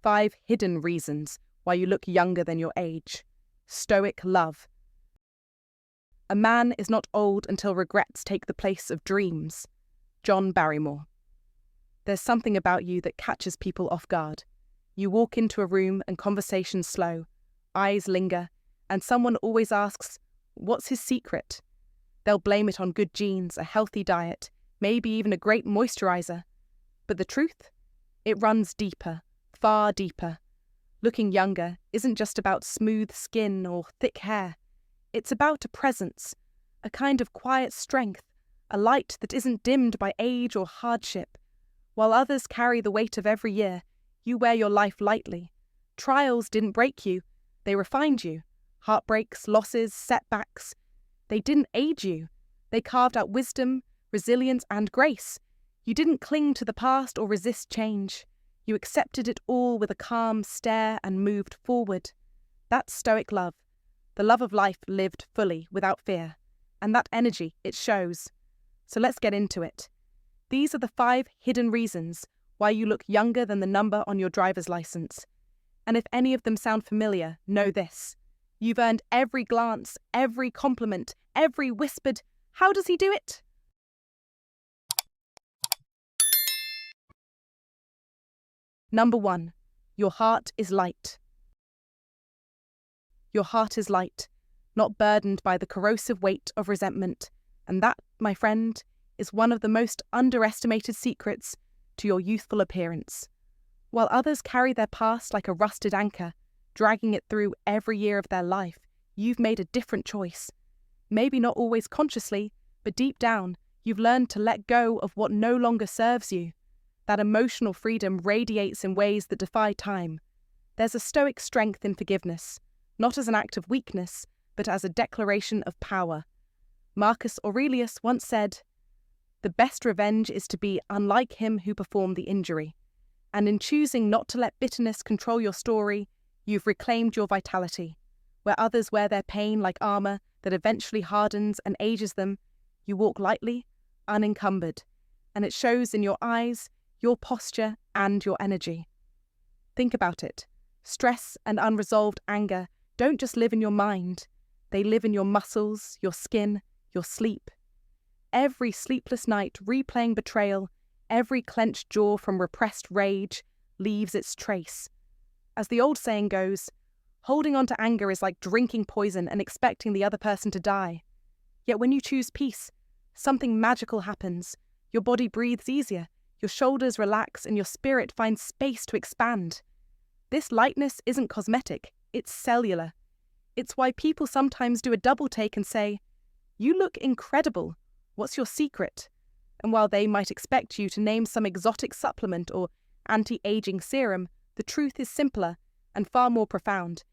5 hidden reasons why you look younger than your age. Stoic love. A man is not old until regrets take the place of dreams. John Barrymore. There's something about you that catches people off guard. You walk into a room and conversations slow, eyes linger, and someone always asks, what's his secret? They'll blame it on good genes, a healthy diet, maybe even a great moisturizer. But the truth? It runs deeper, far deeper. Looking younger isn't just about smooth skin or thick hair. It's about a presence, a kind of quiet strength, a light that isn't dimmed by age or hardship. While others carry the weight of every year, you wear your life lightly. Trials didn't break you, they refined you. Heartbreaks, losses, setbacks. They didn't age you. They carved out wisdom, resilience, and grace. You didn't cling to the past or resist change. You accepted it all with a calm stare and moved forward. That's Stoic love. The love of life lived fully, without fear. And that energy, it shows. So let's get into it. These are the 5 hidden reasons why you look younger than the number on your driver's license. And if any of them sound familiar, know this. You've earned every glance, every compliment, every whispered, "How does he do it?" Number 1. Your heart is light. Your heart is light, not burdened by the corrosive weight of resentment. And that, my friend, is one of the most underestimated secrets to your youthful appearance. While others carry their past like a rusted anchor, dragging it through every year of their life, you've made a different choice. Maybe not always consciously, but deep down, you've learned to let go of what no longer serves you. That emotional freedom radiates in ways that defy time. There's a stoic strength in forgiveness, not as an act of weakness, but as a declaration of power. Marcus Aurelius once said, "The best revenge is to be unlike him who performed the injury." And in choosing not to let bitterness control your story, you've reclaimed your vitality. Where others wear their pain like armor that eventually hardens and ages them, you walk lightly, unencumbered, and it shows in your eyes, your posture, and your energy. Think about it. Stress and unresolved anger don't just live in your mind. They live in your muscles, your skin, your sleep. Every sleepless night replaying betrayal, every clenched jaw from repressed rage leaves its trace. As the old saying goes, holding on to anger is like drinking poison and expecting the other person to die. Yet when you choose peace, something magical happens. Your body breathes easier, your shoulders relax, and your spirit finds space to expand. This lightness isn't cosmetic, it's cellular. It's why people sometimes do a double take and say, "You look incredible. What's your secret?" And while they might expect you to name some exotic supplement or anti-aging serum, the truth is simpler and far more profound.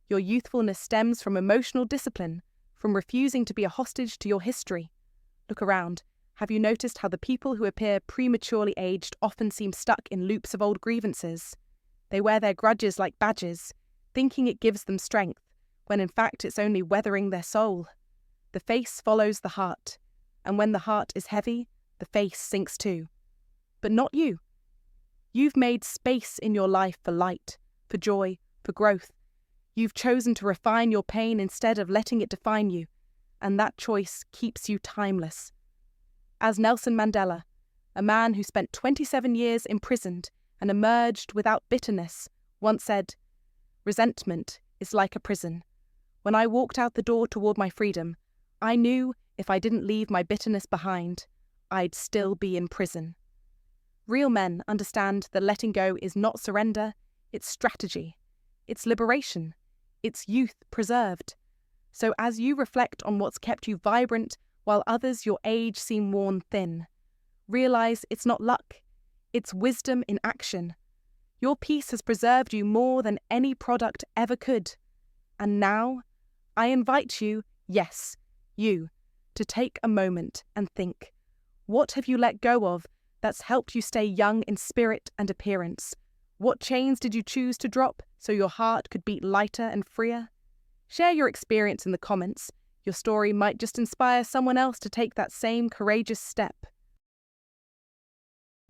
Your youthfulness stems from emotional discipline, from refusing to be a hostage to your history. Look around. Have you noticed how the people who appear prematurely aged often seem stuck in loops of old grievances? They wear their grudges like badges, thinking it gives them strength, when in fact it's only weathering their soul. The face follows the heart, and when the heart is heavy, the face sinks too. But not you. You've made space in your life for light, for joy, for growth. You've chosen to refine your pain instead of letting it define you, and that choice keeps you timeless. As Nelson Mandela, a man who spent 27 years imprisoned and emerged without bitterness, once said, "Resentment is like a prison. When I walked out the door toward my freedom, I knew if I didn't leave my bitterness behind, I'd still be in prison." Real men understand that letting go is not surrender, it's strategy, it's liberation, it's youth preserved. So as you reflect on what's kept you vibrant while others your age seem worn thin, realize it's not luck, it's wisdom in action. Your peace has preserved you more than any product ever could. And now, I invite you, yes, you, to take a moment and think, what have you let go of that's helped you stay young in spirit and appearance? What chains did you choose to drop so your heart could beat lighter and freer? Share your experience in the comments. Your story might just inspire someone else to take that same courageous step.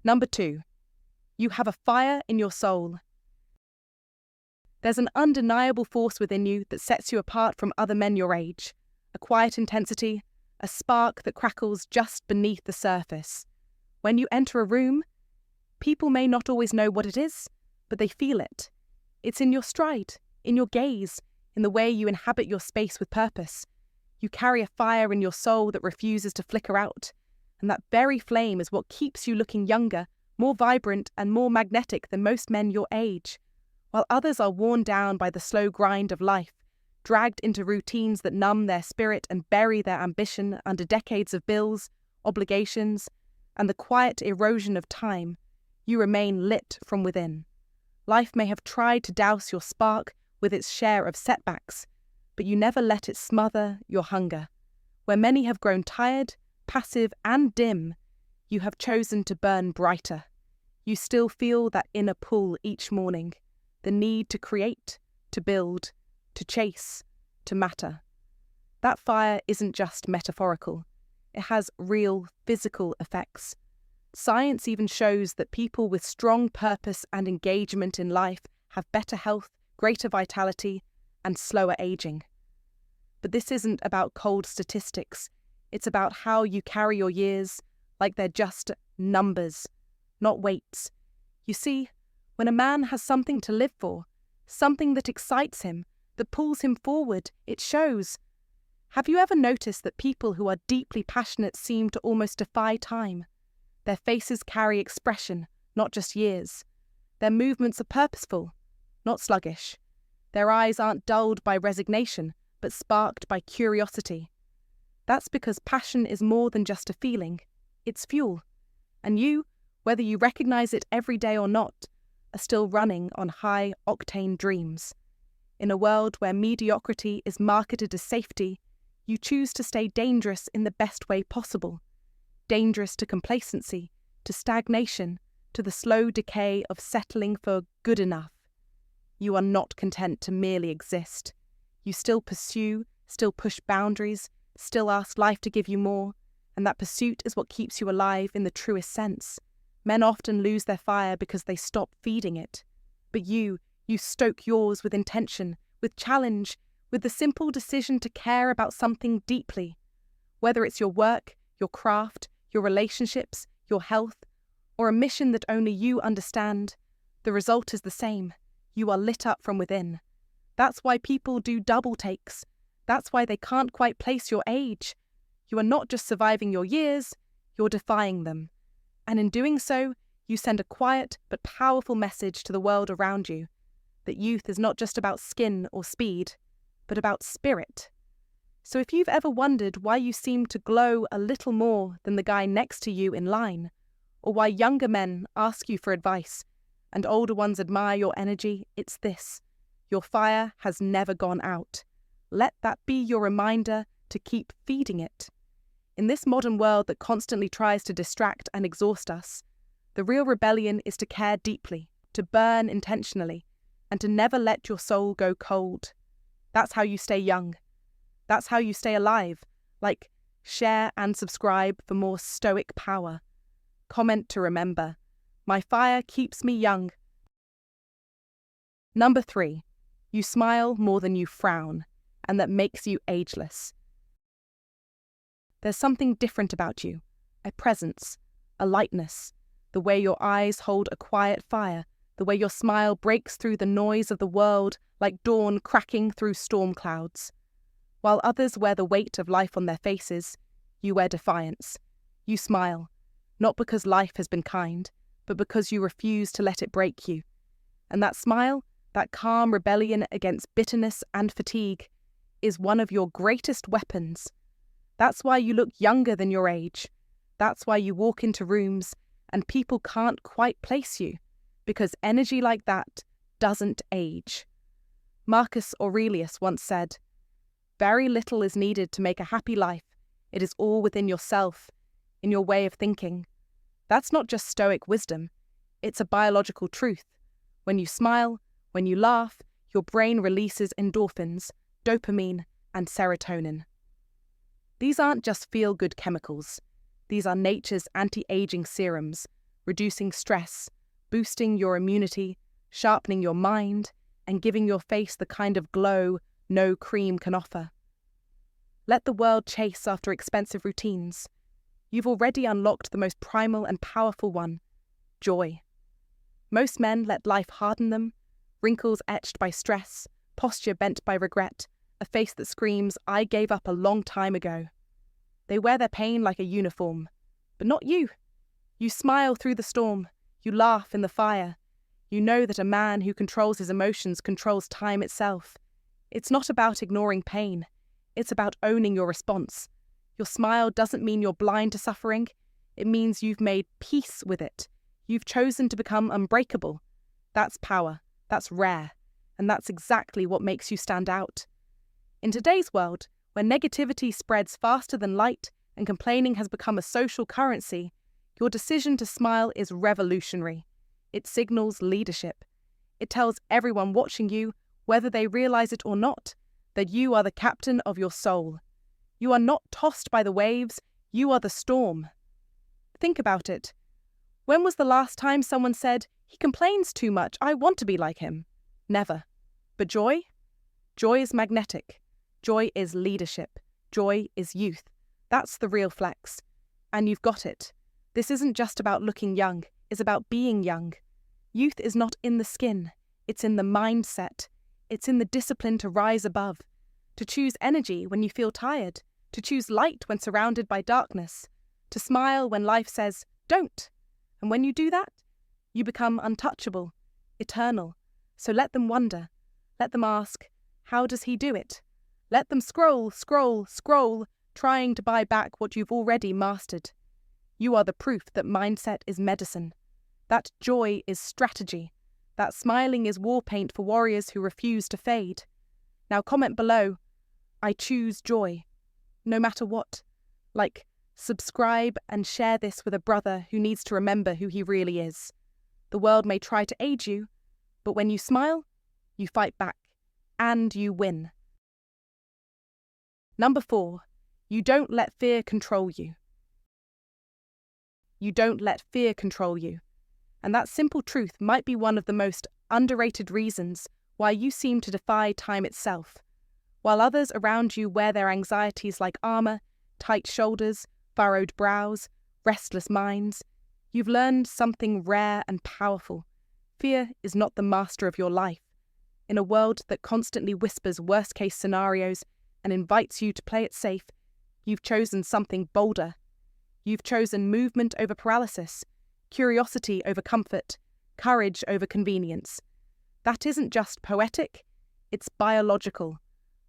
Number 2, you have a fire in your soul. There's an undeniable force within you that sets you apart from other men your age, a quiet intensity, a spark that crackles just beneath the surface. When you enter a room, people may not always know what it is, but they feel it. It's in your stride, in your gaze, in the way you inhabit your space with purpose. You carry a fire in your soul that refuses to flicker out, and that very flame is what keeps you looking younger, more vibrant, and more magnetic than most men your age. While others are worn down by the slow grind of life, dragged into routines that numb their spirit and bury their ambition under decades of bills, obligations, and the quiet erosion of time, you remain lit from within. Life may have tried to douse your spark with its share of setbacks, but you never let it smother your hunger. Where many have grown tired, passive, and dim, you have chosen to burn brighter. You still feel that inner pull each morning, the need to create, to build, to chase, to matter. That fire isn't just metaphorical. It has real physical effects. Science even shows that people with strong purpose and engagement in life have better health, greater vitality, and slower aging. But this isn't about cold statistics. It's about how you carry your years like they're just numbers, not weights. You see, when a man has something to live for, something that excites him, that pulls him forward, it shows. Have you ever noticed that people who are deeply passionate seem to almost defy time? Their faces carry expression, not just years. Their movements are purposeful, not sluggish. Their eyes aren't dulled by resignation, but sparked by curiosity. That's because passion is more than just a feeling. It's fuel. And you, whether you recognize it every day or not, are still running on high-octane dreams. In a world where mediocrity is marketed as safety, you choose to stay dangerous in the best way possible. Dangerous to complacency, to stagnation, to the slow decay of settling for good enough. You are not content to merely exist. You still pursue, still push boundaries, still ask life to give you more, and that pursuit is what keeps you alive in the truest sense. Men often lose their fire because they stop feeding it. But you stoke yours with intention, with challenge, with the simple decision to care about something deeply. Whether it's your work, your craft, your relationships, your health, or a mission that only you understand, the result is the same. You are lit up from within. That's why people do double takes. That's why they can't quite place your age. You are not just surviving your years, you're defying them. And in doing so, you send a quiet but powerful message to the world around you, that youth is not just about skin or speed, but about spirit. So if you've ever wondered why you seem to glow a little more than the guy next to you in line, or why younger men ask you for advice and older ones admire your energy, it's this: your fire has never gone out. Let that be your reminder to keep feeding it. In this modern world that constantly tries to distract and exhaust us, the real rebellion is to care deeply, to burn intentionally, and to never let your soul go cold. That's how you stay young. That's how you stay alive. Like, share and subscribe for more stoic power. Comment to remember. My fire keeps me young. Number 3. You smile more than you frown, and that makes you ageless. There's something different about you, a presence, a lightness, the way your eyes hold a quiet fire, the way your smile breaks through the noise of the world like dawn cracking through storm clouds. While others wear the weight of life on their faces, you wear defiance. You smile, not because life has been kind, but because you refuse to let it break you. And that smile, that calm rebellion against bitterness and fatigue, is one of your greatest weapons. That's why you look younger than your age. That's why you walk into rooms and people can't quite place you, because energy like that doesn't age. Marcus Aurelius once said, "Very little is needed to make a happy life. It is all within yourself, in your way of thinking." That's not just stoic wisdom. It's a biological truth. When you smile, when you laugh, your brain releases endorphins, dopamine, and serotonin. These aren't just feel-good chemicals. These are nature's anti-aging serums, reducing stress, boosting your immunity, sharpening your mind, and giving your face the kind of glow no cream can offer. Let the world chase after expensive routines. You've already unlocked the most primal and powerful one, joy. Most men let life harden them, wrinkles etched by stress, posture bent by regret, a face that screams, "I gave up a long time ago." They wear their pain like a uniform, but not you. You smile through the storm, you laugh in the fire. You know that a man who controls his emotions controls time itself. It's not about ignoring pain, it's about owning your response. Your smile doesn't mean you're blind to suffering, it means you've made peace with it. You've chosen to become unbreakable. That's power, that's rare, and that's exactly what makes you stand out. In today's world, where negativity spreads faster than light and complaining has become a social currency, your decision to smile is revolutionary. It signals leadership. It tells everyone watching you, whether they realize it or not, that you are the captain of your soul. You are not tossed by the waves, you are the storm. Think about it. When was the last time someone said, "He complains too much, I want to be like him"? Never. But joy? Joy is magnetic. Joy is leadership. Joy is youth. That's the real flex. And you've got it. This isn't just about looking young, it's about being young. Youth is not in the skin, it's in the mindset. It's in the discipline to rise above, to choose energy when you feel tired, to choose light when surrounded by darkness, to smile when life says, "Don't." And when you do that, you become untouchable, eternal. So let them wonder. Let them ask, how does he do it? Let them scroll, trying to buy back what you've already mastered. You are the proof that mindset is medicine. That joy is strategy. That smiling is war paint for warriors who refuse to fade. Now comment below, "I choose joy," no matter what. Like, subscribe and share this with a brother who needs to remember who he really is. The world may try to aid you, but when you smile, you fight back, and you win. Number 4, you don't let fear control you. You don't let fear control you. And that simple truth might be one of the most underrated reasons why you seem to defy time itself. While others around you wear their anxieties like armor, tight shoulders, furrowed brows, restless minds, you've learned something rare and powerful. Fear is not the master of your life. In a world that constantly whispers worst-case scenarios and invites you to play it safe, you've chosen something bolder. You've chosen movement over paralysis, curiosity over comfort, courage over convenience. That isn't just poetic, it's biological.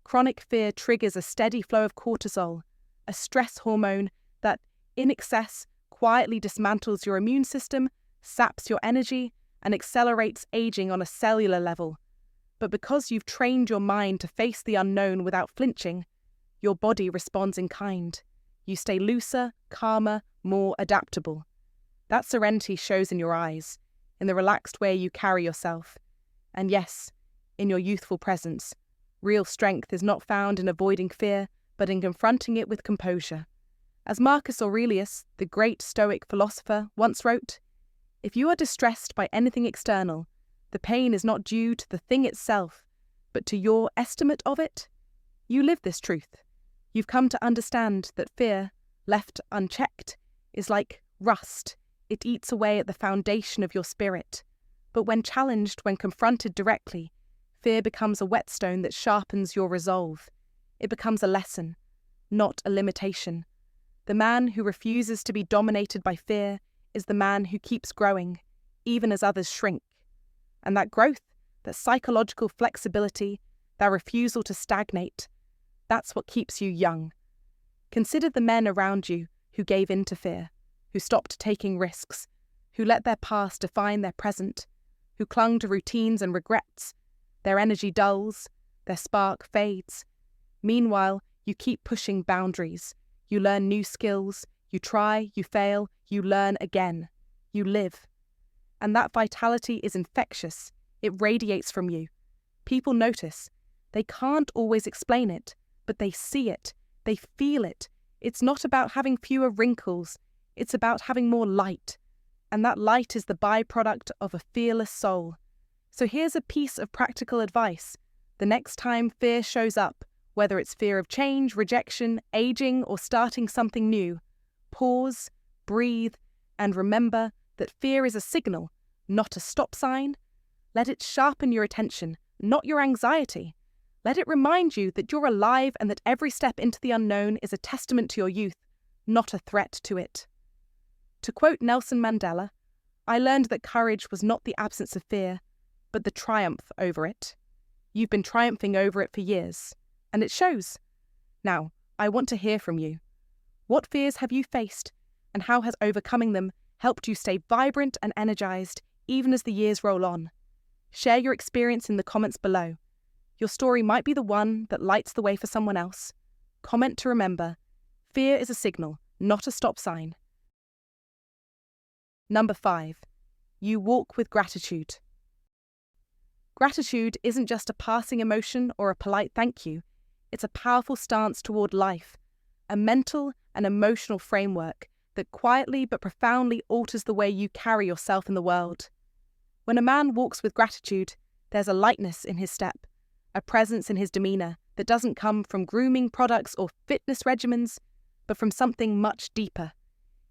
Chronic fear triggers a steady flow of cortisol, a stress hormone that, in excess, quietly dismantles your immune system, saps your energy, and accelerates aging on a cellular level. But because you've trained your mind to face the unknown without flinching, your body responds in kind. You stay looser, calmer, more adaptable. That serenity shows in your eyes, in the relaxed way you carry yourself. And yes, in your youthful presence. Real strength is not found in avoiding fear, but in confronting it with composure. As Marcus Aurelius, the great Stoic philosopher, once wrote, "If you are distressed by anything external, the pain is not due to the thing itself, but to your estimate of it." You live this truth. You've come to understand that fear, left unchecked, is like rust. It eats away at the foundation of your spirit. But when challenged, when confronted directly, fear becomes a whetstone that sharpens your resolve. It becomes a lesson, not a limitation. The man who refuses to be dominated by fear is the man who keeps growing, even as others shrink. And that growth, that psychological flexibility, that refusal to stagnate, that's what keeps you young. Consider the men around you who gave in to fear, who stopped taking risks, who let their past define their present, who clung to routines and regrets. Their energy dulls, their spark fades. Meanwhile, you keep pushing boundaries. You learn new skills, you try, you fail, you learn again. You live. And that vitality is infectious. It radiates from you. People notice. They can't always explain it, but they see it. They feel it. It's not about having fewer wrinkles. It's about having more light. And that light is the byproduct of a fearless soul. So here's a piece of practical advice. The next time fear shows up, whether it's fear of change, rejection, aging, or starting something new, pause, breathe, and remember that fear is a signal, not a stop sign. Let it sharpen your attention, not your anxiety. Let it remind you that you're alive and that every step into the unknown is a testament to your youth, not a threat to it. To quote Nelson Mandela, "I learned that courage was not the absence of fear, but the triumph over it." You've been triumphing over it for years, and it shows. Now, I want to hear from you. What fears have you faced, and how has overcoming them helped you stay vibrant and energized even as the years roll on? Share your experience in the comments below. Your story might be the one that lights the way for someone else. Comment to remember, fear is a signal, not a stop sign. Number 5. You walk with gratitude. Gratitude isn't just a passing emotion or a polite thank you. It's a powerful stance toward life, a mental and emotional framework that quietly but profoundly alters the way you carry yourself in the world. When a man walks with gratitude, there's a lightness in his step, a presence in his demeanor that doesn't come from grooming products or fitness regimens, but from something much deeper.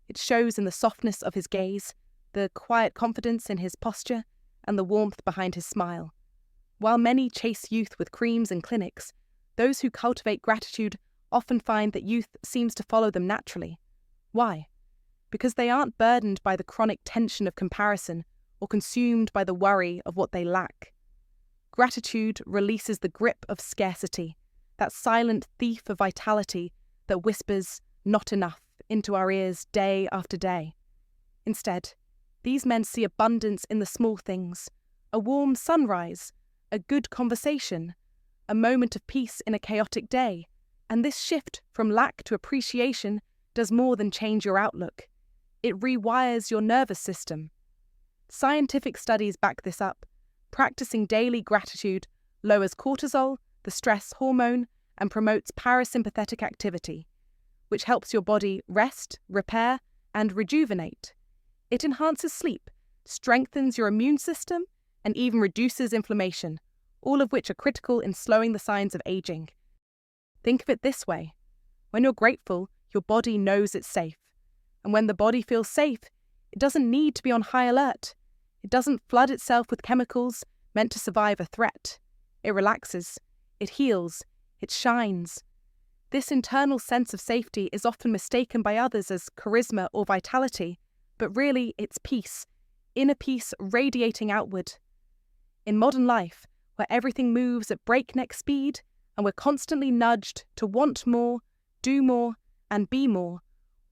It shows in the softness of his gaze, the quiet confidence in his posture, and the warmth behind his smile. While many chase youth with creams and clinics, those who cultivate gratitude often find that youth seems to follow them naturally. Why? Because they aren't burdened by the chronic tension of comparison or consumed by the worry of what they lack. Gratitude releases the grip of scarcity, that silent thief of vitality that whispers, "not enough," into our ears day after day. Instead, these men see abundance in the small things, a warm sunrise, a good conversation, a moment of peace in a chaotic day, and this shift from lack to appreciation does more than change your outlook. It rewires your nervous system. Scientific studies back this up. Practicing daily gratitude lowers cortisol, the stress hormone, and promotes parasympathetic activity, which helps your body rest, repair, and rejuvenate. It enhances sleep, strengthens your immune system, and even reduces inflammation, all of which are critical in slowing the signs of aging. Think of it this way. When you're grateful, your body knows it's safe. And when the body feels safe, it doesn't need to be on high alert. It doesn't flood itself with chemicals meant to survive a threat. It relaxes, it heals, it shines. This internal sense of safety is often mistaken by others as charisma or vitality, but really it's peace, inner peace radiating outward. In modern life, where everything moves at breakneck speed and we're constantly nudged to want more, do more, and be more,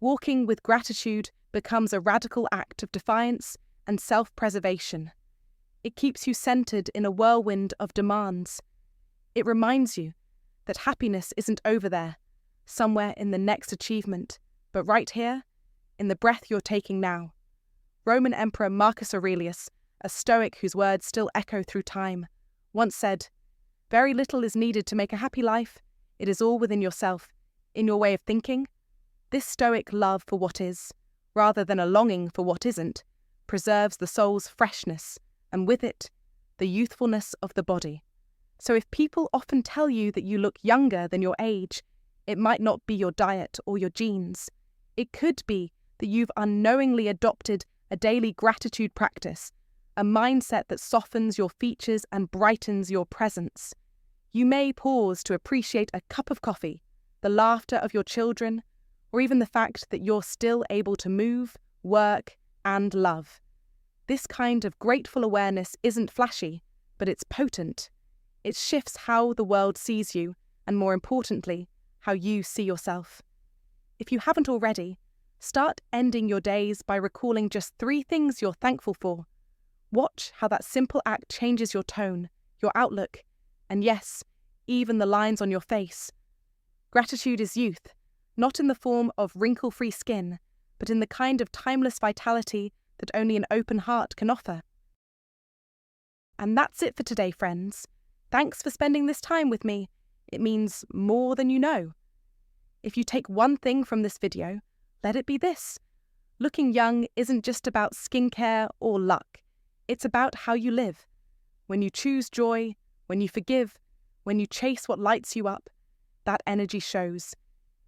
walking with gratitude becomes a radical act of defiance and self-preservation. It keeps you centered in a whirlwind of demands. It reminds you that happiness isn't over there, somewhere in the next achievement, but right here, in the breath you're taking now. Roman Emperor Marcus Aurelius, a Stoic whose words still echo through time, once said, "Very little is needed to make a happy life. It is all within yourself, in your way of thinking." This Stoic love for what is, rather than a longing for what isn't, preserves the soul's freshness, and with it, the youthfulness of the body. So if people often tell you that you look younger than your age, it might not be your diet or your genes. It could be that you've unknowingly adopted a daily gratitude practice, a mindset that softens your features and brightens your presence. You may pause to appreciate a cup of coffee, the laughter of your children, or even the fact that you're still able to move, work, and love. This kind of grateful awareness isn't flashy, but it's potent. It shifts how the world sees you, and more importantly, how you see yourself. If you haven't already, start ending your days by recalling just 3 things you're thankful for. Watch how that simple act changes your tone, your outlook, and yes, even the lines on your face. Gratitude is youth, not in the form of wrinkle-free skin, but in the kind of timeless vitality that only an open heart can offer. And that's it for today, friends. Thanks for spending this time with me. It means more than you know. If you take one thing from this video, let it be this. Looking young isn't just about skincare or luck. It's about how you live. When you choose joy, when you forgive, when you chase what lights you up, that energy shows.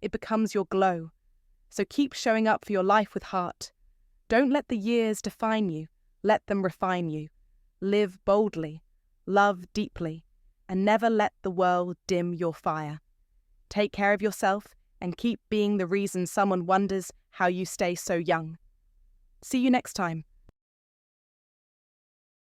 It becomes your glow. So keep showing up for your life with heart. Don't let the years define you. Let them refine you. Live boldly, love deeply, and never let the world dim your fire. Take care of yourself and keep being the reason someone wonders how you stay so young. See you next time